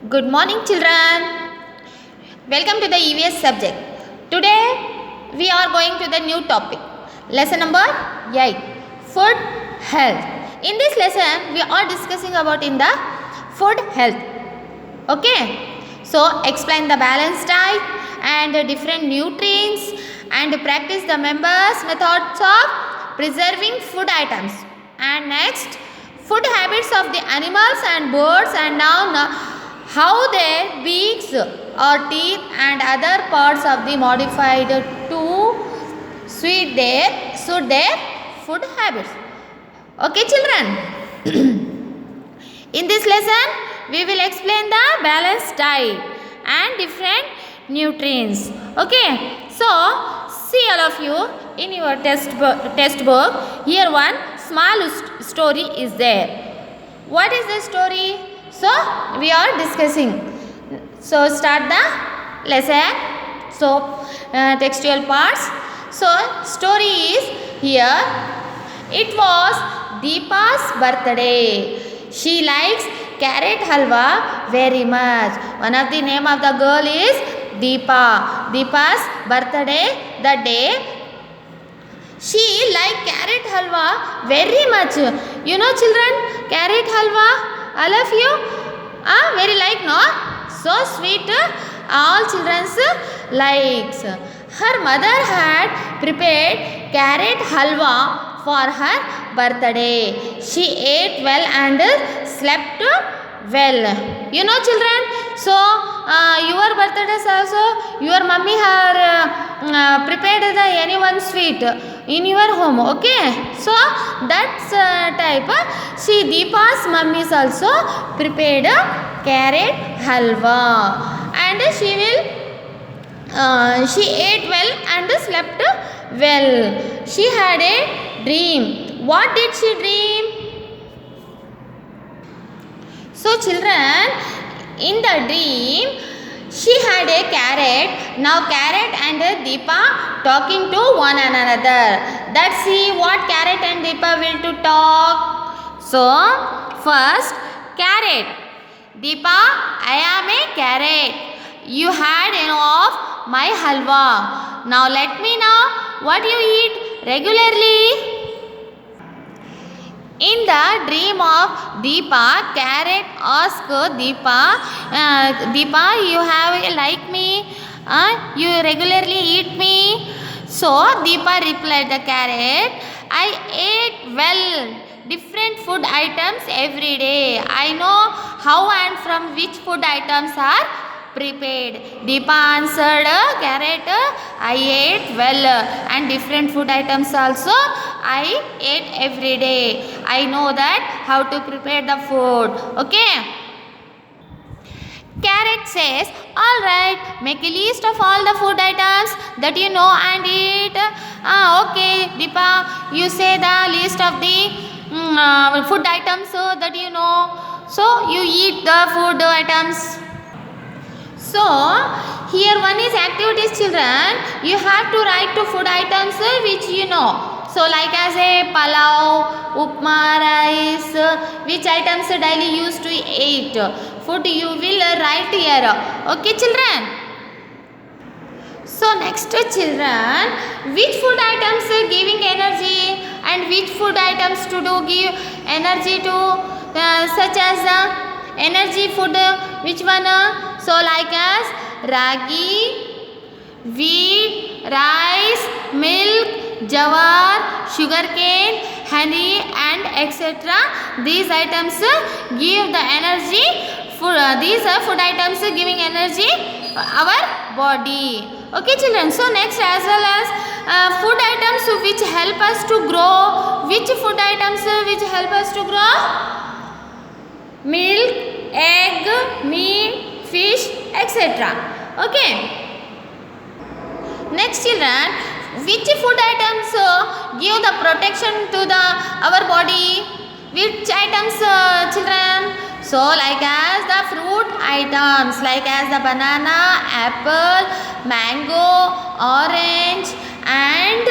Good morning, children. Welcome to the EVS subject. Today we are going to the new topic. Lesson number 8. Food health. In this lesson we are discussing about in the food health. Okay. So explain the balanced diet and different nutrients and practice the members methods of preserving food items. And next, food habits of the animals and birds, and now how their beaks or teeth and other parts of the modified to suit their food habits. Okay, children. In this lesson we will explain the balanced diet and different nutrients. Okay, so see all of you in your test book. Here one small story is there. What is the story? So we are discussing. So start the lesson. So textual parts. So story is here. It was Deepa's birthday. She likes carrot halwa very much. One of the name of the girl is Deepa. Deepa's birthday, the day she like carrot halwa very much. You know, children, carrot halwa. All of you very like, no? So sweet, all children's likes. Her mother had prepared carrot halwa for her birthday. She ate well and slept well. You know, children, so your birthdays also your mummy have prepared the any one sweet in your home. Okay, so that's type. She Deepa's mummy is also prepared carrot halwa, and she ate well and slept well. She had a dream. What did she dream? So children, in the dream she had a carrot. Now carrot and Deepa talking to one another. Let's see what carrot and Deepa will to talk. So first, carrot. Deepa, I am a carrot. You had enough my halwa. Now let me know what you eat regularly. In the dream of Deepa, carrot asked Deepa, Deepa, you have like me? You regularly eat me? So Deepa replied the carrot, I ate well different food items every day. I know how and from which food items are prepared. Deepa answered, carrot, I ate well and different food items also I ate every day. I know that how to prepare the food. Okay. Carrot says, alright, make a list of all the food items that you know and eat. Okay, Deepa, you say the list of the food items that you know. So, you eat the food items. So, here one is activities, children. You have to write to food items which you know. So, like as a palau, upma, rice, which items daily used to eat. Food you will write here. Okay, children. So, next children, which food items giving energy and which food items to do give energy to such as energy food, which one? So, like as ragi, wheat, rice, milk, jawar, sugarcane, honey and etc. These items give the energy. These are food items giving energy our body. Okay, children. So next, as well as food items which help us to grow. Which food items which help us to grow? Milk, egg, meat, fish, etc. Okay. Next, children, which food items give the protection to our body? Which items, children? So, like as the fruit items, like as the banana, apple, mango, orange, and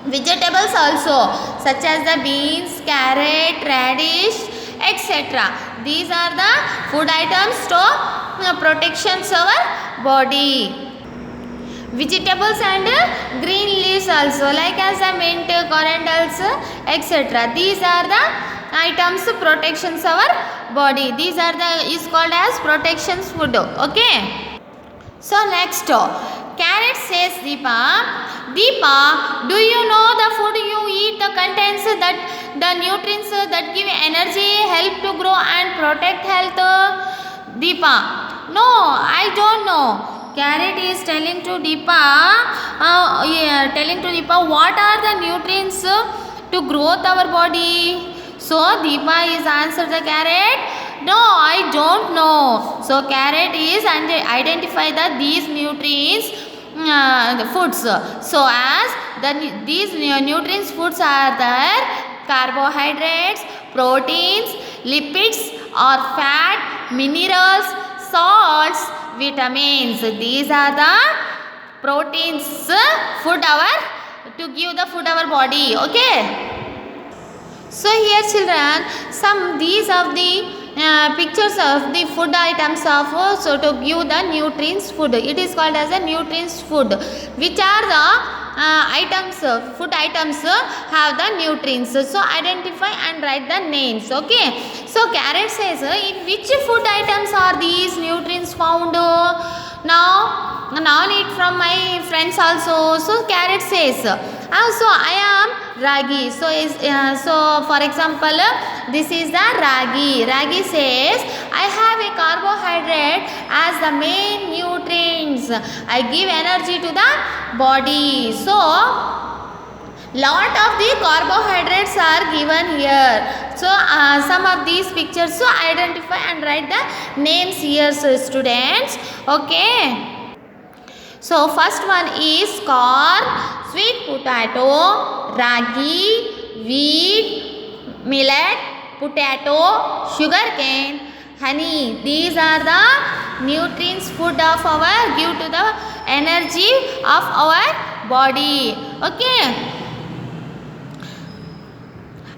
vegetables also, such as the beans, carrot, radish, etc. These are the food items to protections our body. Vegetables and green leaves also, like as the mint, corandals, etc. These are the items protections our body. These are the is called as protections food. Okay. So next, carrot says Deepa, Deepa, do you know the food you eat contains that the nutrients that give energy, help to grow and protect health? Deepa, no, I don't know. Carrot is telling to Deepa, what are the nutrients to growth our body. So Deepa is answered the carrot, no, I don't know. So carrot is identify that these nutrients the foods. So as these nutrients foods are there, carbohydrates, proteins, lipids or fat, minerals, salts, vitamins. These are the proteins food to give the food our body. Okay. So here children, these of the pictures of the food items of so to give the nutrients food. It is called as a nutrients food, which are the food items have the nutrients. So identify and write the names. Okay. So carrot says, in which food items are these nutrients found? Now need from my friends also. So carrot says, so I am ragi. So for example, this is the ragi. Ragi says, I have a carbohydrate as the main nutrients. I give energy to the body. So lot of the carbohydrates are given here. So some of these pictures, so identify and write the names here, so students. Okay. So first one is corn, sweet potato, ragi, wheat, millet, potato, sugarcane, honey. These are the nutrients food of our give to the energy of our body. Okay.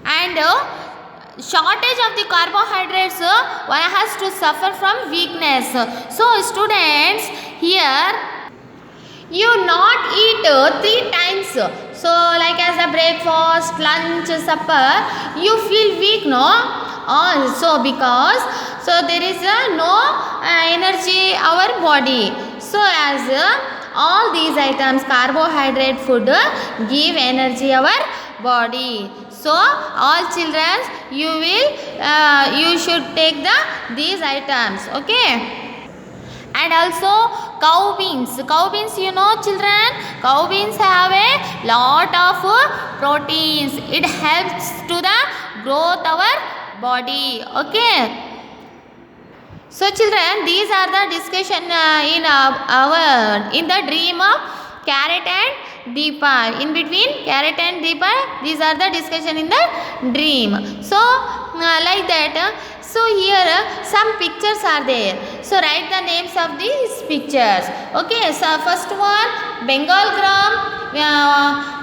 And shortage of the carbohydrates, one has to suffer from weakness. So students, here you not eat 3 times. So like as a breakfast, lunch, supper, you feel weak, no? So because there is no energy our body. So as all these items, carbohydrate food give energy our body. So all children, you should take these items. Okay. And also cow beans. Cow beans, you know children, cow beans have a lot of proteins. It helps to the growth our body. Okay. So children, these are the discussion in the dream of carrot and Deepa. In between carrot and Deepa, these are the discussion in the dream. So like that. So here some pictures are there. So write the names of these pictures. Okay. So first one, Bengal gram,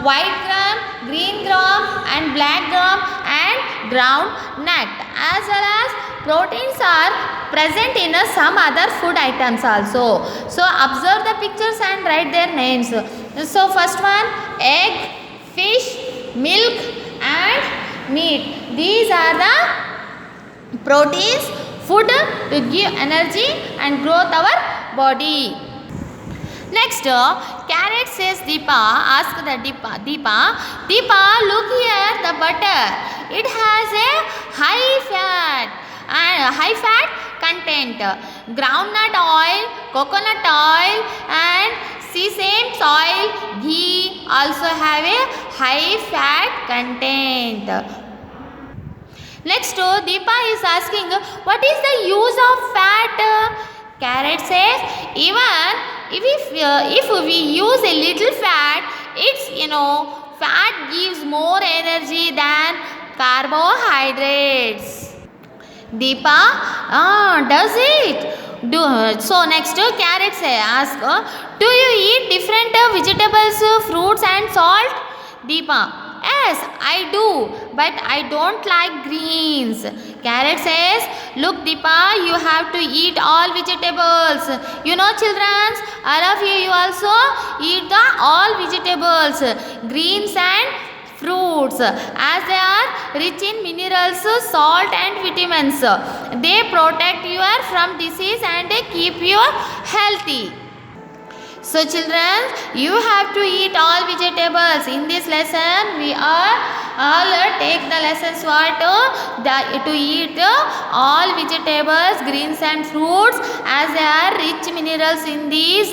white gram, green gram and black gram and ground nut. As well as proteins are present in some other food items also. So observe the pictures and write their names. So first one, egg, fish, milk and meat. These are the proteins food to give energy and growth our body. Next, carrot says Deepa, ask the Deepa, look here the butter. It has a high fat content. Groundnut oil, coconut oil and sesame oil, ghee also have a high fat content. Next, Deepa is asking, what is the use of fat? Carrot says, even if we use a little fat, it's fat gives more energy than carbohydrates. Deepa, does it? So next, carrot ask, do you eat different vegetables, fruits and salt? Deepa, yes, I do, but I don't like greens. Carrot says, look Deepa, you have to eat all vegetables. You know children, all of you also eat the all vegetables, greens and fruits, as they are rich in minerals, salt and vitamins. They protect you from disease and keep you healthy. So children, you have to eat all vegetables. In this lesson, we are all take the lessons what to eat all vegetables, greens and fruits, as they are rich minerals in these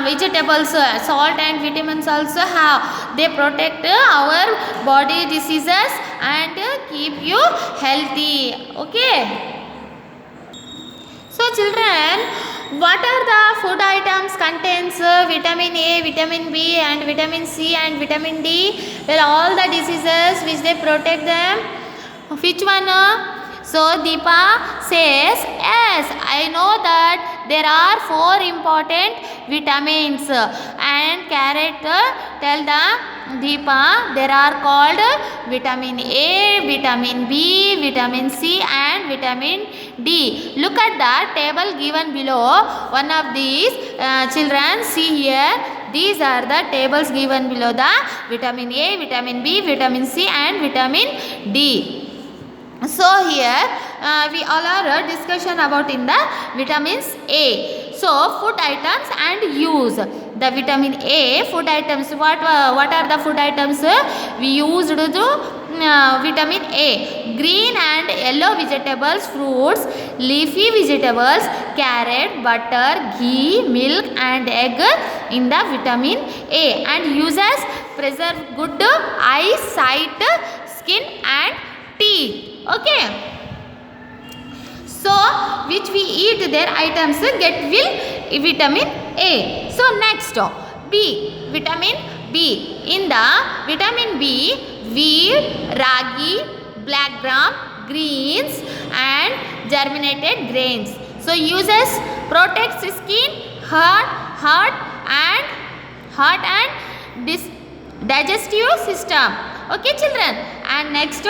vegetables. Salt and vitamins also have. They protect our body diseases and keep you healthy. Okay. So children, what are the food items contains vitamin A, vitamin B and vitamin C and vitamin D? Well, all the diseases which they protect them. Which one? So Deepa says, yes, I know that there are 4 important vitamins, and Carrot tell the Deepa there are called vitamin A, vitamin B, vitamin C and vitamin D. Look at the table given below. One of these children, see here. These are the tables given below, the vitamin A, vitamin B, vitamin C and vitamin D. So here we all are discussion about in the vitamins A. So food items and use. The vitamin A food items. What are the food items we used to vitamin A? Green and yellow vegetables, fruits, leafy vegetables, carrot, butter, ghee, milk and egg in the vitamin A, and uses preserve good eyesight, skin and teeth. Okay. So which we eat their items get will vitamin A. So next B, vitamin B. In the vitamin B, wheat, ragi, black gram, greens and germinated grains. So uses protects skin, heart and digestive system. Okay children. And next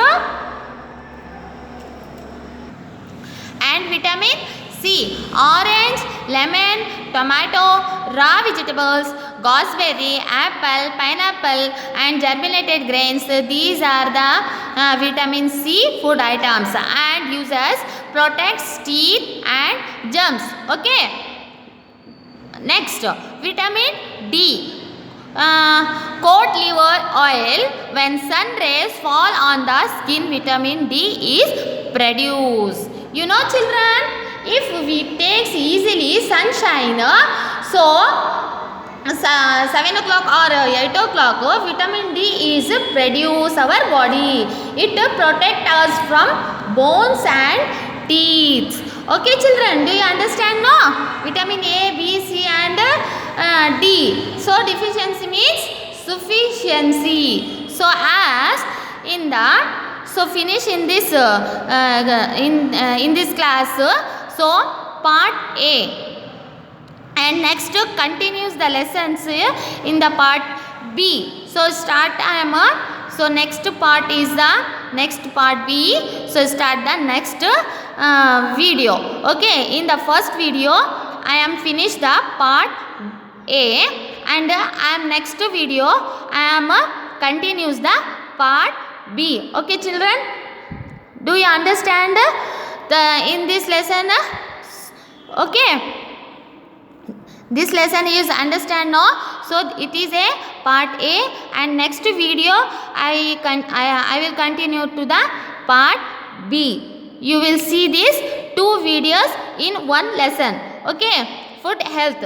and vitamin C, orange, lemon, tomato, raw vegetables, gooseberry, apple, pineapple and germinated grains. These are the vitamin C food items and uses protects teeth and germs. Okay. Next, vitamin D. Cod liver oil. When sun rays fall on the skin, vitamin D is produced. You know children, if we take easily sunshine, so 7 o'clock or 8 o'clock, vitamin D is produced our body. It protects us from bones and teeth. Okay children, do you understand no? Vitamin A, B, C and D. So deficiency means sufficiency. So as in the so finish in this in this class. So part A, and next continues the lessons in the part B. So start so next part is the next part B. So start the next video. Okay, in the first video I am finished the part A, and I am next video I am continues the part B. Okay children, do you understand in this lesson? Okay, this lesson is understand no? So it is a part A, and next video I will continue to the part B. You will see these 2 videos in one lesson. Okay, food health.